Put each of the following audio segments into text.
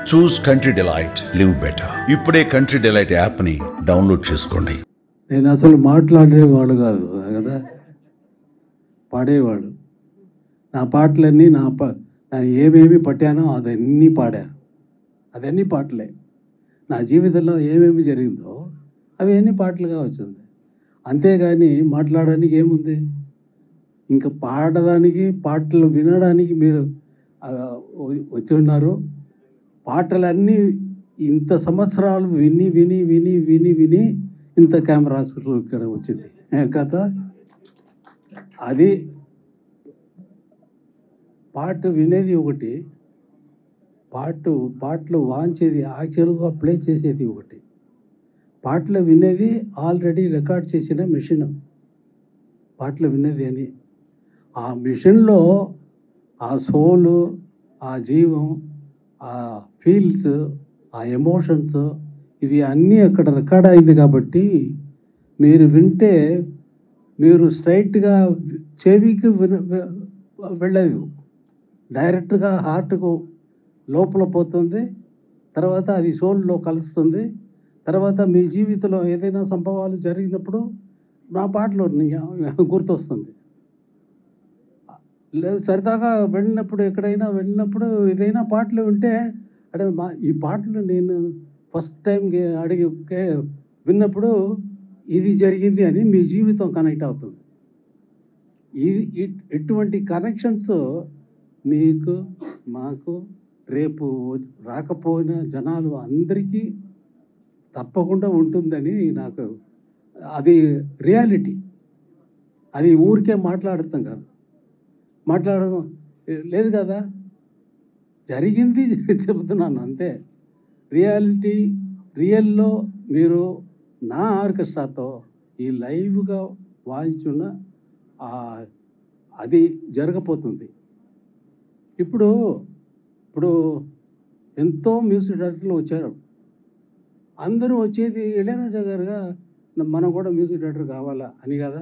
చూస్ country delight, live better. ఇప్పుడే country delight యాప్ని download చేసుకోండి. నేను అసలు మాట్లాడేవాడు కాదు కదా, పాడేవాడు. నా పాటలన్నీ నేను ఏమేమి పట్టానో అదన్నీ పాడాను. అదన్నీ పాటలే. నా జీవితంలో ఏమేమి జరిగిందో అవి అన్నీ పాటలుగా వచ్చింది. అంతేగాని మాట్లాడడానికి ఏముంది? ఇంకా పాడడానికి, పాటలు వినడానికి మీరు వచ్చి ఉన్నారు. పాటలన్నీ ఇంత సంవత్సరాలు విని విని విని విని విని ఇంత కెమెరాస్ ఇక్కడ వచ్చింది కదా. అది పాట వినేది ఒకటి, పాటలు వాంచేది యాక్చువల్గా ప్లే చేసేది ఒకటి. పాటలు వినేది ఆల్రెడీ రికార్డ్ చేసిన మిషన్. పాటలు వినేది అని ఆ మిషన్లో ఆ సోలు, ఆ జీవం, ఆ ఫీల్స్, ఆ ఎమోషన్స్, ఇవి అన్నీ అక్కడ రికార్డ్ అయింది. కాబట్టి మీరు వింటే మీరు స్ట్రైట్గా చెవికి వెళ్ళదు, డైరెక్ట్గా హార్ట్కు లోపల పోతుంది. తర్వాత అది సోల్లో కలుస్తుంది. తర్వాత మీ జీవితంలో ఏదైనా సంభవాలు జరిగినప్పుడు నా పాటలు గుర్తొస్తుంది. లేదు సరదాగా వెళ్ళినప్పుడు, ఎక్కడైనా వెళ్ళినప్పుడు ఏదైనా పాటలు వింటే అంటే ఈ పాటలు నేను ఫస్ట్ టైం విన్నప్పుడు ఇది జరిగింది అని మీ జీవితం కనెక్ట్ అవుతుంది. ఇటువంటి కనెక్షన్స్ మీకు, మాకు, రేపు రాకపోయిన జనాలు అందరికీ తప్పకుండా ఉంటుందని నాకు అది రియాలిటీ. అది ఊరికే మాట్లాడతాం కాదు, మాట్లాడడం లేదు కదా, జరిగింది చెబుతున్నాను అంతే. రియాలిటీ, రియల్లో మీరు నా ఆర్కెస్ట్రాతో ఈ లైవ్గా వాయించున్న అది జరగపోతుంది. ఇప్పుడు ఎంతో మ్యూజిక్ డైరెక్టర్లు వచ్చారు. అందరూ వచ్చేది ఇళయరాజా గారుగా మనం కూడా మ్యూజిక్ డైరెక్టర్ కావాలా అని కదా.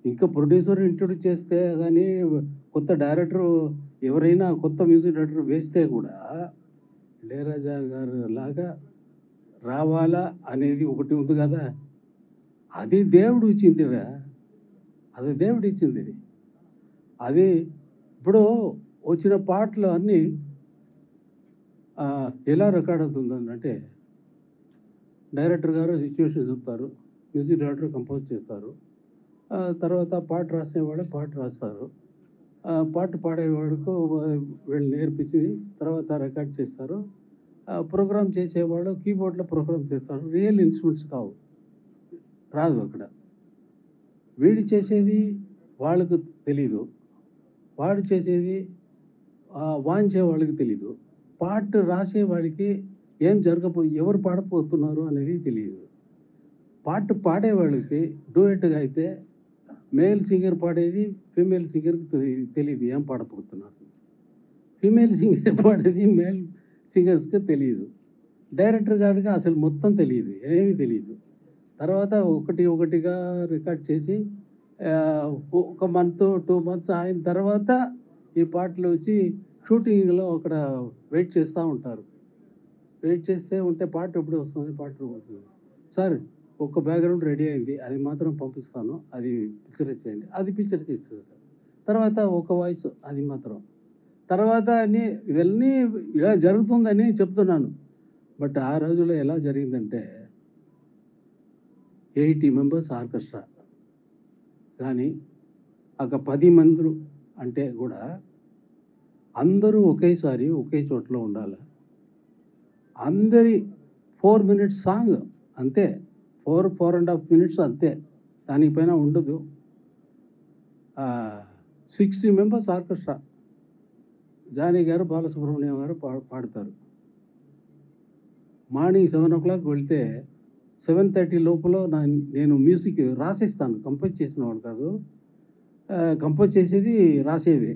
ఇంకా ప్రొడ్యూసర్ ఇంట్రొడ్యూస్ చేస్తే కానీ కొత్త డైరెక్టరు ఎవరైనా కొత్త మ్యూజిక్ డైరెక్టర్ వేస్తే కూడా ఇళయరాజా గారు లాగా రావాలా అనేది ఒకటి ఉంది కదా. అది దేవుడు ఇచ్చిందిరా, అది దేవుడు ఇచ్చింది. అది ఇప్పుడు వచ్చిన పాటలు అన్నీ ఎలా రికార్డ్ అవుతుందంటే డైరెక్టర్ గారు సిచ్యువేషన్ చెప్తారు, మ్యూజిక్ డైరెక్టర్ కంపోజ్ చేస్తారు, తర్వాత పాట రాసేవాళ్ళు పాట రాస్తారు, పాట పాడేవాడుకు వీళ్ళు నేర్పించి తర్వాత రికార్డ్ చేస్తారు. ప్రోగ్రామ్ చేసేవాళ్ళు కీబోర్డ్లో ప్రోగ్రామ్ చేస్తారు. రియల్ ఇన్స్ట్రుమెంట్స్ కావు, రాదు అక్కడ. వీడు చేసేది వాళ్ళకు తెలీదు, వాడు చేసేది వాయించే వాళ్ళకి తెలీదు, పాట రాసేవాడికి ఏం ఎవరు పాడపోతున్నారు అనేది తెలియదు. పాట పాడేవాళ్ళకి డూయెట్గా అయితే మేల్ సింగర్ పాడేది ఫీమేల్ సింగర్కి తెలియదు ఏం పాడపోతున్నారు, ఫీమేల్ సింగర్ పాడేది మేల్ సింగర్స్కి తెలియదు, డైరెక్టర్ గారికి అసలు మొత్తం తెలియదు, ఏమీ తెలియదు. తర్వాత ఒకటిగా రికార్డ్ చేసి ఒక మంత్ 2 months అయిన తర్వాత ఈ పాటలు వచ్చి షూటింగ్లో అక్కడ వెయిట్ చేస్తూ ఉంటారు. వెయిట్ చేస్తే ఉంటే పాట ఎప్పుడు వస్తుంది, పాట వస్తుంది సార్, ఒక బ్యాక్గ్రౌండ్ రెడీ అయింది, అది మాత్రం పంపిస్తాను, అది పిక్చర్ చేయండి, అది పిక్చర్ చేస్తుంది. తర్వాత ఒక వాయిస్, అది మాత్రం తర్వాత ఇవన్నీ ఇలా జరుగుతుందని చెప్తున్నాను. బట్ ఆ రోజుల్లో ఎలా జరిగిందంటే 80 members ఆర్కెస్ట్రా, కానీ ఒక 10 మంది అంటే కూడా అందరూ ఒకేసారి ఒకే చోట్ల ఉండాలి. అందరి 4 minutes సాంగ్ అంతే, 4.5 minutes అంతే, దానిపైన ఉండదు. 60 members ఆర్కెస్ట్రా, జానీ గారు బాలసుబ్రహ్మణ్యం గారు పాడతారు. మార్నింగ్ 7 o'clock వెళ్తే 7:30 లోపల నేను మ్యూజిక్ రాసేస్తాను. కంపోజ్ చేసిన వాడు కాదు, కంపోజ్ చేసేది రాసేది.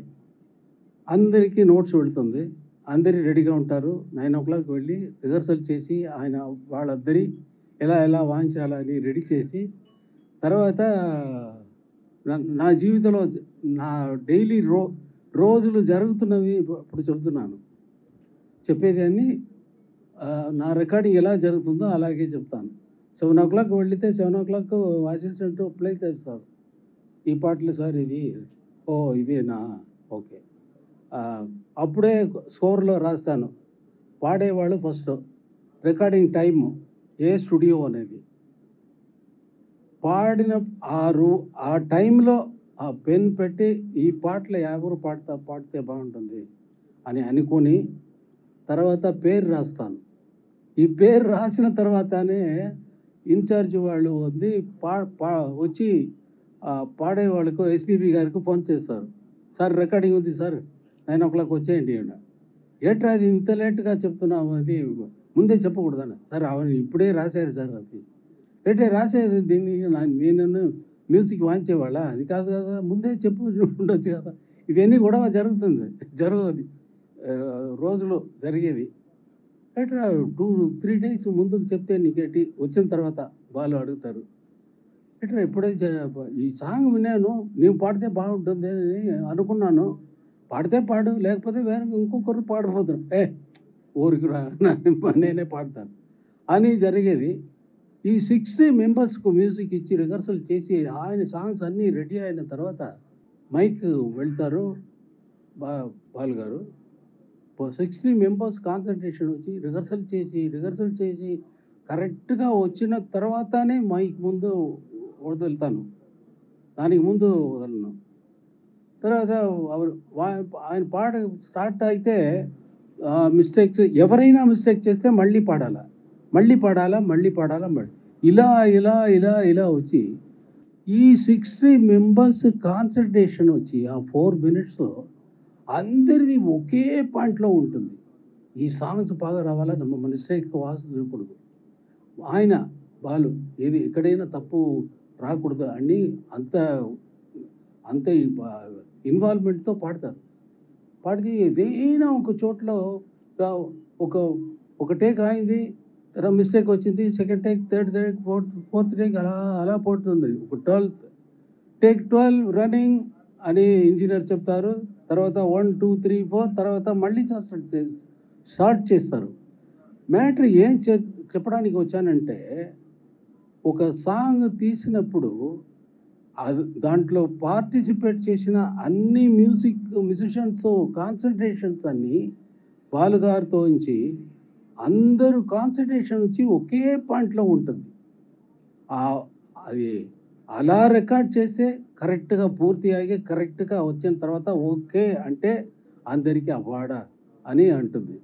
అందరికీ నోట్స్ వెళుతుంది, అందరి రెడీగా ఉంటారు. 9 o'clock వెళ్ళి రిహర్సల్ చేసి వాళ్ళందరి ఎలా వాయించాలని రెడీ చేసి తర్వాత నా జీవితంలో నా డైలీ రోజులు జరుగుతున్నవి ఇప్పుడు చెబుతున్నాను. చెప్పేది అన్నీ నా రికార్డింగ్ ఎలా జరుగుతుందో అలాగే చెప్తాను. 7:00 వెళితే 7:00 అసిస్టెంట్ ప్లే చేస్తారు. ఈ పాటలు సార్ ఇది. ఓహ్! ఇదేనా? ఓకే. అప్పుడే స్కోర్‌లో రాస్తాను. పాడేవాళ్ళు ఫస్టు. Recording time. ఏ స్టూడియో అనేది. పాడిన ఆ టైంలో ఆ పెన్ పెట్టి ఈ పాటలు ఎవరు పాడితే బాగుంటుంది అని అనుకొని తర్వాత పేరు రాస్తాను. ఈ పేరు రాసిన తర్వాతనే ఇన్ఛార్జ్ వాళ్ళు ఉంది వచ్చి పాడేవాళ్ళకు ఎస్పీబీ గారికి ఫోన్ చేస్తారు. సార్ రికార్డింగ్ ఉంది సార్ 9:00 వచ్చేయండి అన్న. ఏంట్రా అది ఇంత లేట్‌గా చెప్తున్నావు అది ముందే చెప్పకూడదన్న. సార్ అవును ఇప్పుడే రాశారు సార్ అది. ఏంటే రాసేది దీన్ని నేను మ్యూజిక్ వాయించేవాళ్ళా? అది కాదు కదా ముందే చెప్పు ఉండొచ్చు కదా. ఇవన్నీ గొడవ జరుగుతుంది. జరగదు రోజులు జరిగేవి. ఏంట్రా 2-3 డేస్ ముందుకు చెప్తే నీకేంటి వచ్చిన తర్వాత వాళ్ళు అడుగుతారు. ఏంట్రా ఇప్పుడే ఈ సాంగ్ విన్నాను నీవు పాడితే బాగుంటుంది అని అనుకున్నాను. పాడితే పాడు లేకపోతే వేరే ఇంకొకరు పాడిపోతారు. ఊరికిరా నేనే పాడతాను అని జరిగేది. ఈ 60 మెంబర్స్‌కు మ్యూజిక్ ఇచ్చి రిహర్సల్ చేసి ఆయన సాంగ్స్ అన్నీ రెడీ అయిన తర్వాత మైక్ వెళ్తారు బాలు గారు. 60 మెంబర్స్ కాన్సంట్రేషన్ వచ్చి రిహర్సల్ చేసి కరెక్ట్‌గా వచ్చిన తర్వాతనే మైక్ ముందు వదులుతాను. దానికి ముందు వదలను. తర్వాత ఆయన పాట స్టార్ట్ అయితే మిస్టేక్స్ ఎవరైనా మిస్టేక్ చేస్తే మళ్ళీ పాడాలా. ఇలా వచ్చి ఈ 60 మెంబర్స్ కాన్సంట్రేషన్ వచ్చి ఆ 4 మినిట్స్‌లో అందరిది ఒకే పాయింట్‌లో ఉంటుంది. ఈ సాంగ్స్ బాగా రావాలా நம்ம మిస్టేక్ వాసకూడదు. ఆయన వాళ్ళు ఏది ఎక్కడైనా తప్పు రాకూడదు అని అంత ఇన్వాల్వ్‌మెంట్‌తో పాడతారు. పాడితే ఏదైనా ఒక చోట్ల ఒక టేక్ అయింది. తర్వాత మిస్టేక్ వచ్చింది. Second take, third take, fourth take అలా పోతుంది. ఒక 12 రన్నింగ్ అని ఇంజినీర్ చెప్తారు. తర్వాత 1, 2, 3, 4 తర్వాత మళ్ళీ స్టార్ట్ చేస్తారు. మ్యాటర్ ఏం చెప్పడానికి వచ్చానంటే ఒక సాంగ్ తీసినప్పుడు దాంట్లో పార్టిసిపేట్ చేసిన అన్ని మ్యూజిషియన్స్ కాన్సంట్రేషన్స్ అన్నీ బాలుగారితో నుంచి అందరూ కాన్సంట్రేషన్ వచ్చి ఒకే పాయింట్‌లో ఉంటుంది. అది అలా రికార్డ్ చేస్తే కరెక్ట్‌గా పూర్తి అయ్యి కరెక్ట్‌గా వచ్చిన తర్వాత ఓకే అంటే అందరికీ అవార్డా అని అంటుంది.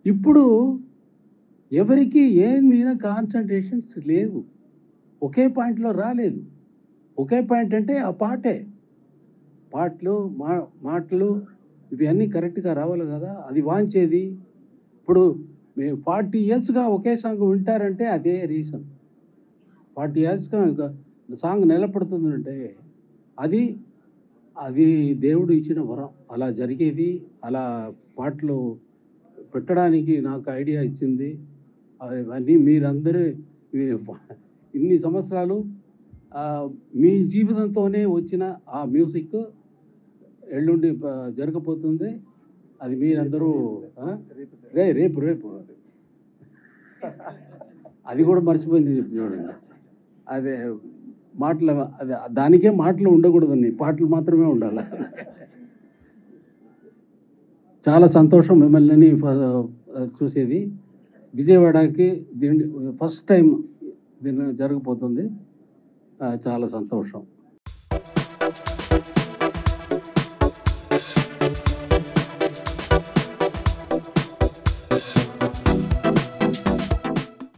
ఇప్పుడు ఎవరికి ఏం మీద కాన్సంట్రేషన్స్ లేవు. ఒకే పాయింట్‌లో రాలేదు. ఒకే పాయింట్ అంటే ఆ పాటే. పాటలు మాటలు ఇవన్నీ కరెక్ట్‌గా రావాలి కదా! అది వాంచేది. ఇప్పుడు మేము 40 ఇయర్స్‌గా ఒకే సాంగ్ వింటారంటే అదే రీజన్. 40 ఇయర్స్‌గా సాంగ్ నిలబడుతుందంటే అది దేవుడు ఇచ్చిన వరం. అలా జరిగేది. అలా పాటలు పెట్టడానికి నాకు ఐడియా ఇచ్చింది. అవన్నీ మీరందరూ ఇన్ని సంవత్సరాలు మీ జీవితంతోనే వచ్చిన ఆ మ్యూజిక్ ఎల్లుండి జరగబోతుంది. అది మీరందరూ రేపు అది కూడా మర్చిపోయింది చూడండి. అదే దానికే మాటలు ఉండకూడదండి. పాటలు మాత్రమే ఉండాలి. చాలా సంతోషం మిమ్మల్ని చూసేది. విజయవాడకి ఫస్ట్ టైం దీన్ని జరగబోతుంది. చాలా సంతోషం.